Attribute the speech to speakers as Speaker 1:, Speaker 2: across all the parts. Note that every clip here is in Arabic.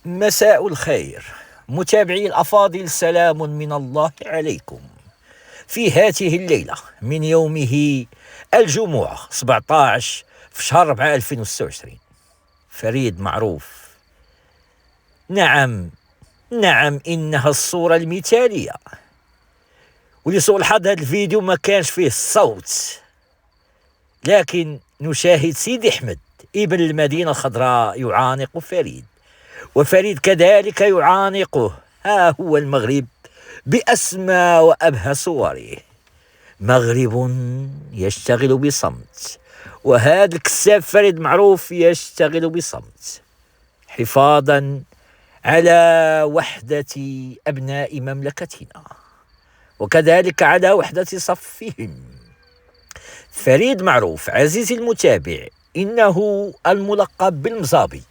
Speaker 1: مساء الخير متابعي الأفاضل، سلام من الله عليكم في هذه الليلة من يومه الجمعة 17 في شهر 4 2026. فريد معروف، نعم إنها الصورة المثالية. ولسوء الحظ هذا الفيديو ما كانش فيه الصوت، لكن نشاهد سيدي أحمد ابن المدينة الخضراء يعانق فريد، وفريد كذلك يعانقه. ها هو المغرب بأسمى وأبهى صوره، مغرب يشتغل بصمت، وهذا الكساب فريد معروف يشتغل بصمت حفاظا على وحدة أبناء مملكتنا، وكذلك على وحدة صفهم. فريد معروف عزيزي المتابع إنه الملقب بالمصابي،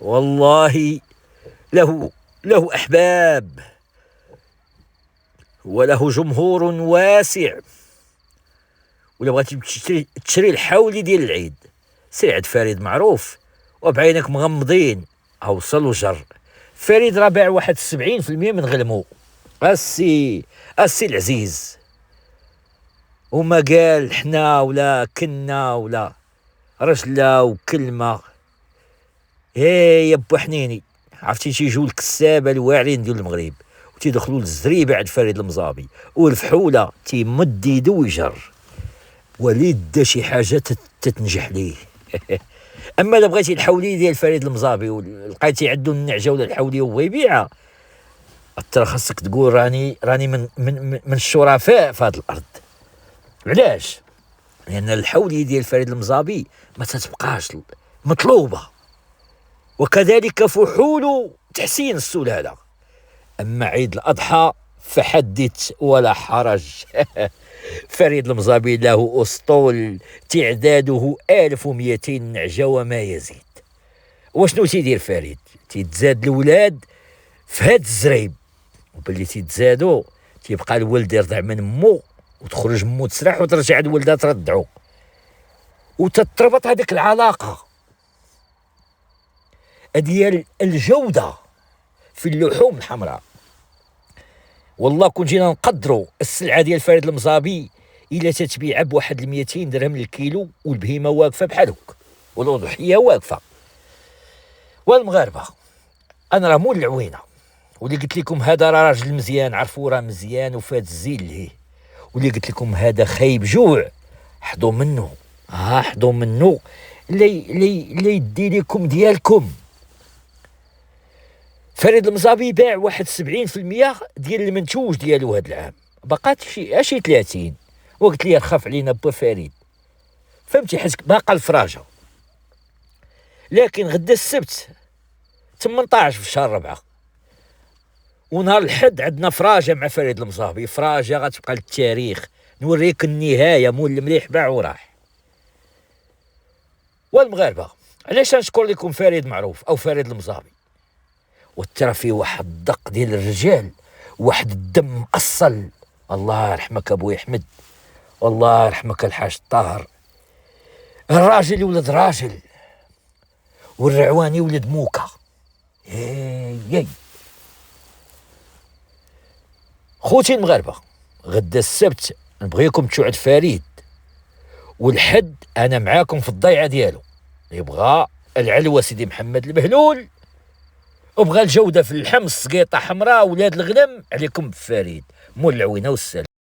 Speaker 1: والله له أحباب وله جمهور واسع. ولا بغيتي تشري الحولي ديال العيد، سير عند فريد معروف وبعينك مغمضين اوصل وجر. فريد راه باع واحد 70% من غلمو، السي العزيز، وما قال حنا ولا كنا ولا رجله وكلمه. يا بو حنيني، عرفتي تيجيو الكسابه الواعرين ديال المغرب وتيدخلوا للزريبه عند فريد المصابي، والفحوله تيمد يدو ويجر وليد شي حاجه تتنجح ليه. اما الا بغيتي الحولي ديال فريد المصابي ولقيتي عنده النعجه ولا الحولي وهو يبيعها، ترى خاصك تقول راني من الشرفاء في هذه الارض. علاش؟ لان الحولي ديال فريد المصابي ما تتبقاش مطلوبه، وكذلك فحول تحسين السلاله. اما عيد الاضحى فحدث ولا حرج. فريد المصابي له اسطول تعداده 1200 نعجه وما يزيد. وشنو تيدير فريد؟ تيتزاد الولاد في هاد الزريب، وباللي تيتزادوا تيبقى الولد يرضع من مو، وتخرج مو تسرح وترجع الولده ترضعو، وتتربط هذيك العلاقه ديال الجوده في اللحوم الحمراء. والله كون جينا نقدروا السلعه ديال فريد المصابي الا تتبيع بواحد 200 درهم للكيلو، والبهيمه واقفه بحال هكا، والأضحية واقفه. والمغاربه انا راه مول العوينه، واللي قلت لكم هذا راه راجل مزيان، عرفوا راه مزيان وفات الزين ليه. واللي قلت لكم هذا خايب جوع، حضوا منه، حضوا منه لي يدي لكم ديالكم. فريد المصابي باع واحد 70% ديال المنتوج ديالو هذا العام، بقات شي 30. وقلت لي خاف علينا با فريد، فهمتي، حيت باقا الفراجه. لكن غدا السبت 18 في شهر 4 ونهار الحد عندنا فراجه مع فريد المصابي، فراجه غتبقى للتاريخ، نوريك النهايه، مول المليح باع وراح. والمغاربه علاش نشكر لكم فريد معروف او فريد المصابي؟ وترى فيه واحد الدق ديال الرجال، واحد الدم مأصل. الله يرحمك ابوي احمد، والله يرحمك الحاج الطاهر. الراجل يولد راجل، والرعواني ولد موكا. ياي خوتي المغاربه، غدا السبت نبغيكم تشوعد فريد، والحد انا معاكم في الضيعه ديالو. يبغى العلوه سيدي محمد المهلول، وبغى الجوده في اللحم، السقيطه حمراء، ولاد الغنم، عليكم بفريد مول العوينه والسلام.